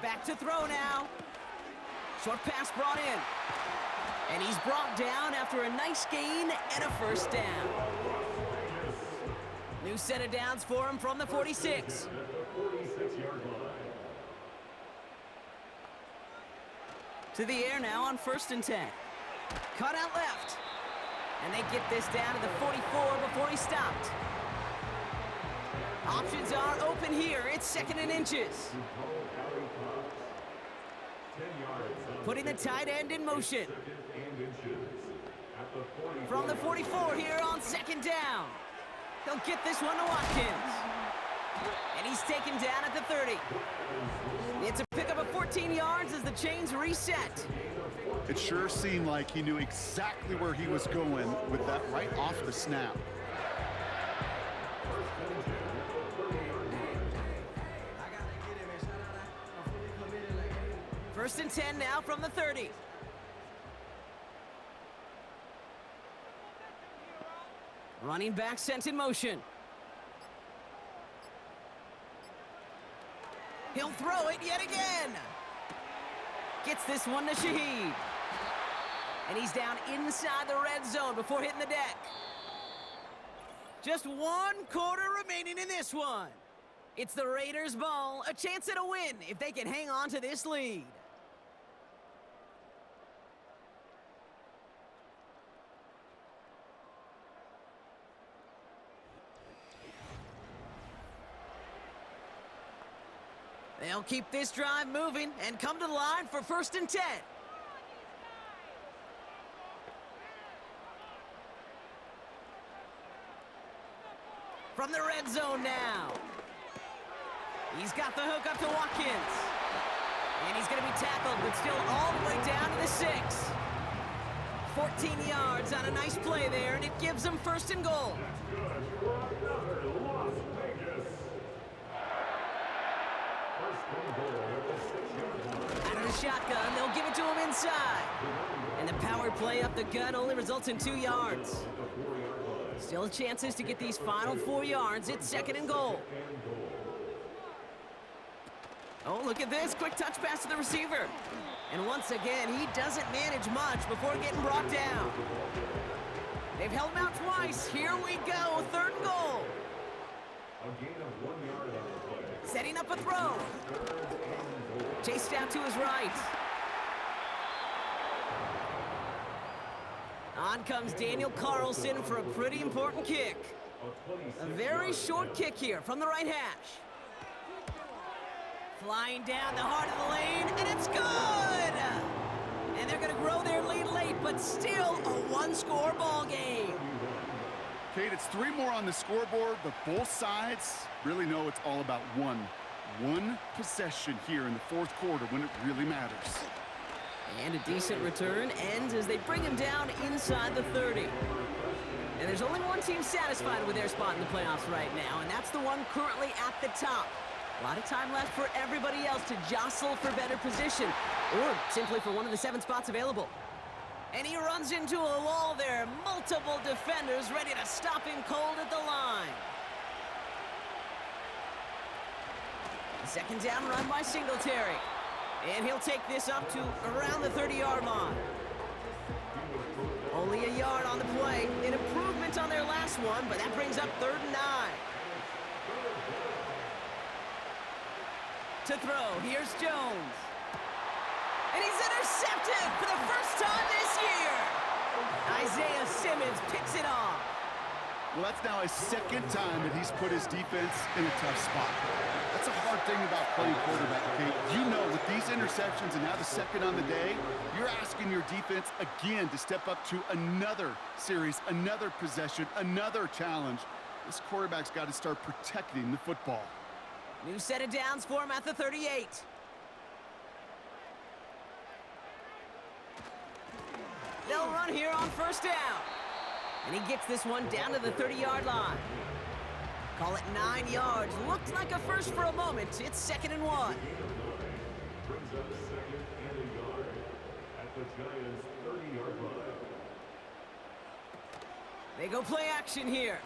Back to throw now. Short pass brought in. And he's brought down after a nice gain and a first down. New set of downs for him from the 46. To the air now on first and 10. Cut out left. And they get this down to the 44 before he stopped. Options are open here. It's second and inches. Putting the tight end in motion. Second and inches. At the 44. From the 44 here on second down. He'll get this one to Watkins. And he's taken down at the 30. It's a pickup of 14 yards as the chains reset. It sure seemed like he knew exactly where he was going with that right off the snap. First and 10 now from the 30. Running back sent in motion. He'll throw it yet again. Gets this one to Shady. And he's down inside the red zone before hitting the deck. Just 1 quarter remaining in this one. It's the Raiders' ball, a chance at a win if they can hang on to this lead. They'll keep this drive moving and come to the line for first and 10. From the red zone now. He's got the hook up to Watkins. And he's going to be tackled, but still all the way down to the 6. 14 yards on a nice play there, and it gives them first and goal. Out of the shotgun, they'll give it to him inside. And the power play up the gut only results in 2 yards. Still chances to get these final 4 yards. It's second and goal. Oh, look at this. Quick touch pass to the receiver. And once again, he doesn't manage much before getting brought down. They've held him out twice. Here we go. Third and goal. A gain of 1 yard on the play. Setting up a throw. Chased out to his right. On comes Daniel Carlson for a pretty important kick. A very short kick here from the right hash. Flying down the heart of the lane, and it's good! And they're going to grow their lead late, but still a 1-score ball game. Kate, it's 3 more on the scoreboard, but both sides really know it's all about one possession here in the 4th quarter when it really matters. And a decent return ends as they bring him down inside the 30. And there's only one team satisfied with their spot in the playoffs right now, and that's the one currently at the top. A lot of time left for everybody else to jostle for better position, or simply for one of the 7 spots available. And he runs into a wall there. Multiple defenders ready to stop him cold at the line. Second down run by Singletary. And he'll take this up to around the 30-yard line. Only a yard on the play. An improvement on their last one, but that brings up 3rd and 9. To throw, here's Jones. And he's intercepted for the first time this year. Isaiah Simmons picks it off. Well, that's now his 2nd time that he's put his defense in a tough spot. That's a hard thing about playing quarterback, okay? You know, with these interceptions and now the 2nd on the day, you're asking your defense again to step up to another series, another possession, another challenge. This quarterback's got to start protecting the football. New set of downs for him at the 38. They'll run here on first down. And he gets this one down to the 30-yard line. Call it 9 yards. Looked like a first for a moment. It's 2nd and 1. Brings up 2nd and a yard at the Giants' 30-yard line. They go play action here.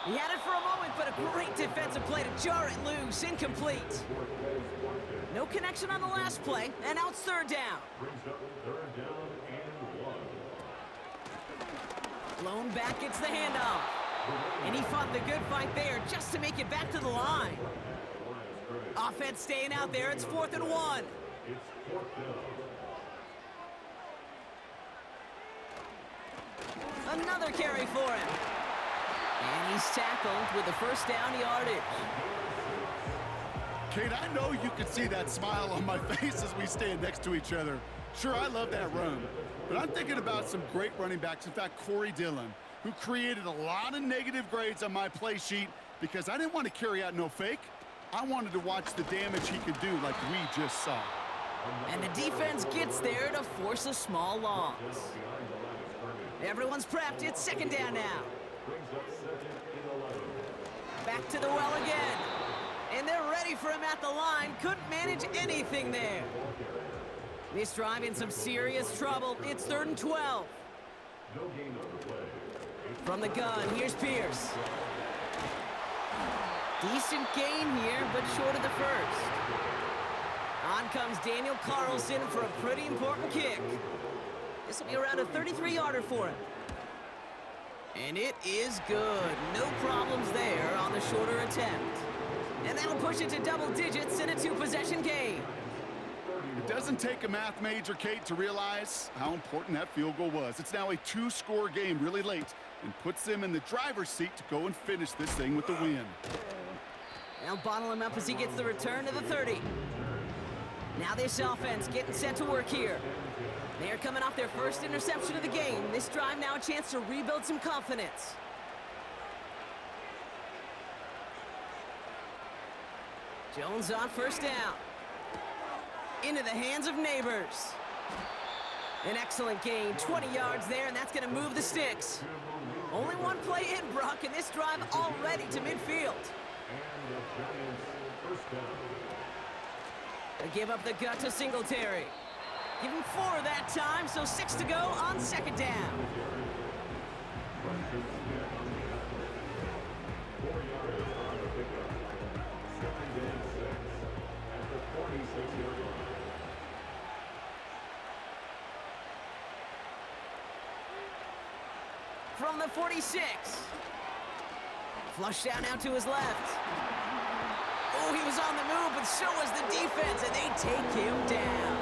He had it for a moment, but a great defensive play to jar it loose. Incomplete. No connection on the last play, and now it's 3rd down. Brings up 3rd down and 1. Blown back, gets the handoff. And he fought the good fight there just to make it back to the line. Offense staying out there. It's 4th and 1. It's 4th down. Another carry for him. And he's tackled with the first down yardage. Kate, I know you can see that smile on my face as we stand next to each other. Sure, I love that run, but I'm thinking about some great running backs. In fact, Corey Dillon, who created a lot of negative grades on my play sheet because I didn't want to carry out no fake. I wanted to watch the damage he could do like we just saw. And the defense gets there to force a small loss. Everyone's prepped. It's second down now. Back to the well again. And they're ready for him at the line. Couldn't manage anything there. This drive in some serious trouble. It's 3rd and 12. From the gun, here's Pierce. Decent gain here, but short of the first. On comes Daniel Carlson for a pretty important kick. This will be around a 33-yarder for him. And it is good. No problems there on the shorter attempt. And that'll push it to double digits in a 2-possession game. It doesn't take a math major, Kate, to realize how important that field goal was. It's now a 2-score game really late and puts them in the driver's seat to go and finish this thing with the win. They'll bottle him up as he gets the return to the 30. Now this offense getting set to work here. They're coming off their first interception of the game. This drive now a chance to rebuild some confidence. Jones on first down. Into the hands of Neighbors. An excellent gain, 20 yards there, and that's going to move the sticks. Only one play in, Brock, and this drive already to midfield. They give up the gut to Singletary. Give him 4 that time, so 6 to go on second down. From the 46. Flushed out now to his left. Oh, he was on the move, but so was the defense, and they take him down.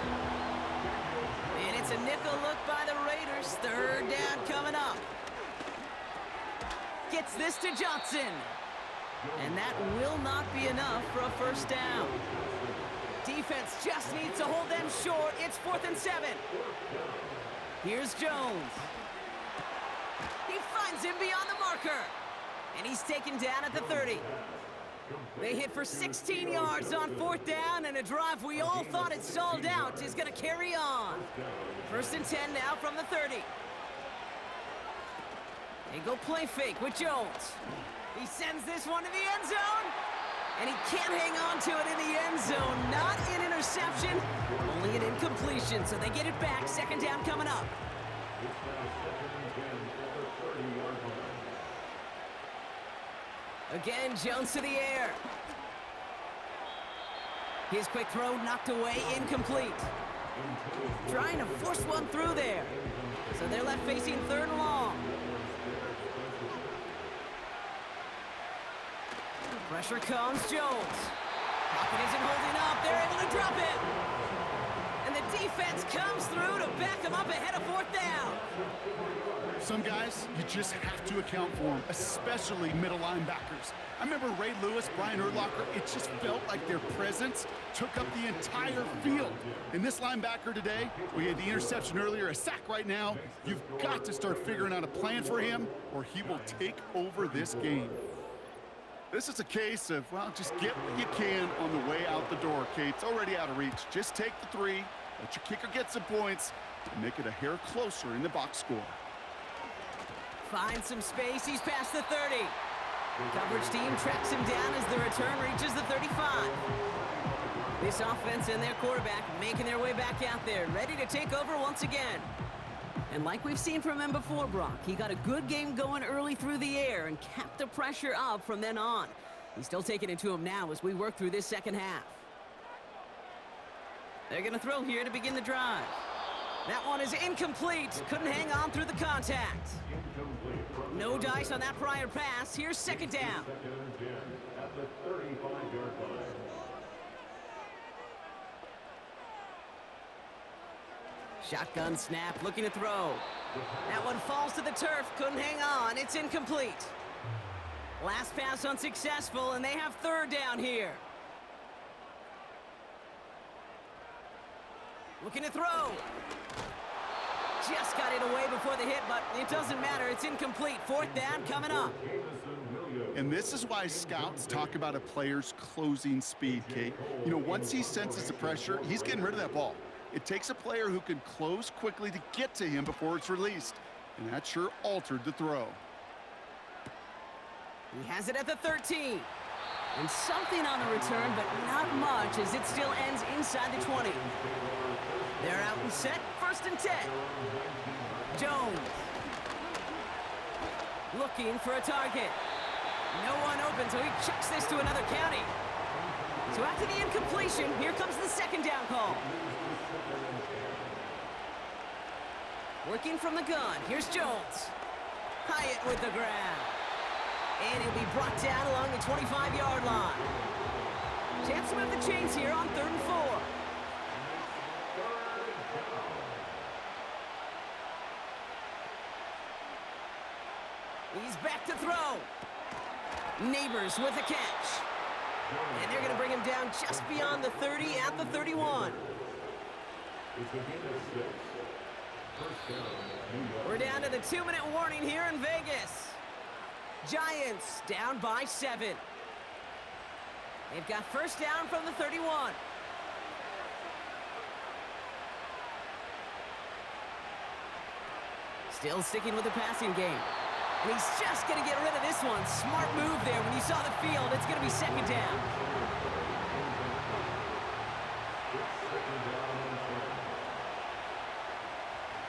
And it's a nickel look by the Raiders. 3rd down coming up. Gets this to Johnson. And that will not be enough for a first down. Defense just needs to hold them short. It's 4th and 7. Here's Jones. He finds him beyond the marker. And he's taken down at the 30. They hit for 16 yards on 4th down, and a drive we all thought had stalled out is going to carry on. 1st and 10 now from the 30. They go play fake with Jones. He sends this one to the end zone, and he can't hang on to it in the end zone. Not an interception, only an incompletion, so they get it back. 2nd down coming up. Again, Jones to the air. His quick throw knocked away, incomplete. Trying to force one through there. So they're left facing 3rd and long. Pressure comes, Jones. Pocket isn't holding up. They're able to drop it. And the defense comes through to back them up ahead of 4th down. Some guys, you just have to account for them, especially middle linebackers. I remember Ray Lewis, Brian Urlacher, it just felt like their presence took up the entire field. And this linebacker today, we had the interception earlier, a sack right now. You've got to start figuring out a plan for him, or he will take over this game. This is a case of, well, just get what you can on the way out the door, Kate. It's already out of reach. Just take the 3, let your kicker get some points, and make it a hair closer in the box score. Finds some space, he's past the 30. Coverage team tracks him down as the return reaches the 35. This offense and their quarterback making their way back out there, ready to take over once again. And like we've seen from him before, Brock, he got a good game going early through the air and kept the pressure up from then on. He's still taking it to him now as we work through this second half. They're going to throw here to begin the drive. That one is incomplete. Couldn't hang on through the contact. No dice on that prior pass. Here's 2nd down. At the 35-yard line. Shotgun snap, looking to throw. That one falls to the turf. Couldn't hang on. It's incomplete. Last pass unsuccessful, and they have 3rd down here. Looking to throw. Just got it away before the hit, but it doesn't matter. It's incomplete. Fourth down coming up. And this is why scouts talk about a player's closing speed, Kate. You know, once he senses the pressure, he's getting rid of that ball. It takes a player who can close quickly to get to him before it's released. And that sure altered the throw. He has it at the 13. And something on the return, but not much, as it still ends inside the 20. They're out and set, 1st and 10. Jones. Looking for a target. No one open, so he chucks this to another county. So after the incompletion, here comes the 2nd down call. Working from the gun, here's Jones. Hyatt with the ground. And he'll be brought down along the 25-yard line. Chance to move the chains here on 3rd and 4. He's back to throw. Neighbors with a catch. And they're going to bring him down just beyond the 30 at the 31. We're down to the 2-minute warning here in Vegas. Giants down by 7. They've got 1st down from the 31. Still sticking with the passing game. And he's just going to get rid of this one. Smart move there. When you saw the field, it's going to be 2nd down.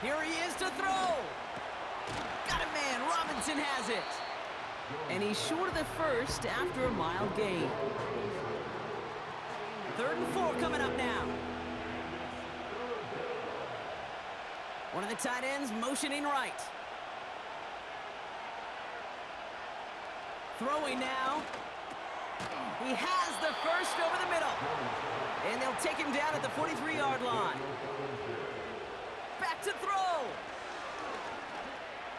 Here he is to throw. Got a man. Robinson has it. And he's short of the 1st after a mild gain. 3rd and 4 coming up now. One of the tight ends motioning right. Throwing now. He has the 1st over the middle. And they'll take him down at the 43-yard line. Back to throw.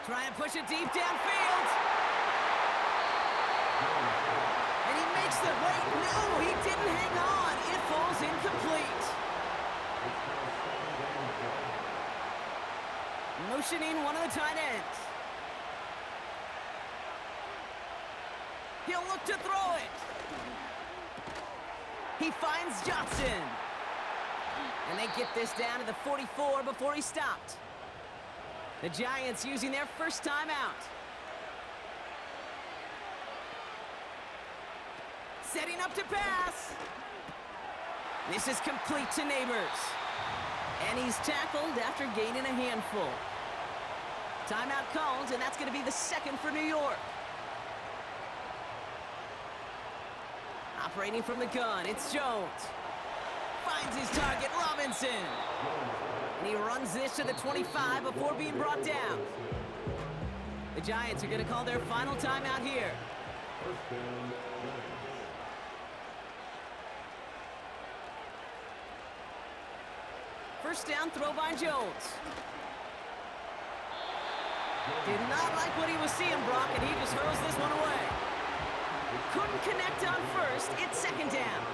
Trying to push it deep downfield. And he makes the wait. No, he didn't hang on. It falls incomplete. Motioning one of the tight ends. He'll look to throw it. He finds Johnson. And they get this down to the 44 before he stopped. The Giants using their 1st time out. Setting up to pass. This is complete to Neighbors. And he's tackled after gaining a handful. Timeout called, and that's going to be the 2nd for New York. Operating from the gun, it's Jones. Finds his target, Robinson. And he runs this to the 25 before being brought down. The Giants are going to call their final timeout here. First down throw by Jones. Did not like what he was seeing, Brock, and he just hurls this one away. Couldn't connect on 1st. It's 2nd down.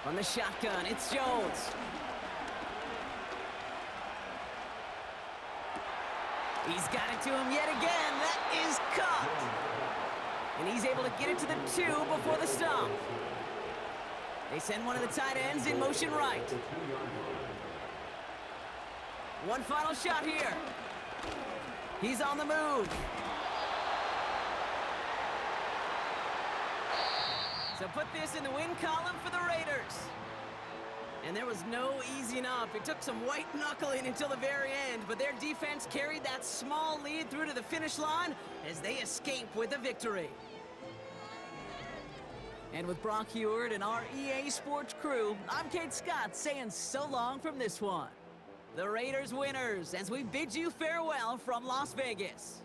From the shotgun, it's Jones. He's got it to him yet again. That is cut. And he's able to get it to the 2 before the stop. They send one of the tight ends in motion right. One final shot here. He's on the move. So put this in the win column for the Raiders. And there was no easing up. It took some white knuckling until the very end, but their defense carried that small lead through to the finish line as they escape with a victory. And with Brock Heward and our EA Sports crew, I'm Kate Scott saying so long from this one. The Raiders winners as we bid you farewell from Las Vegas.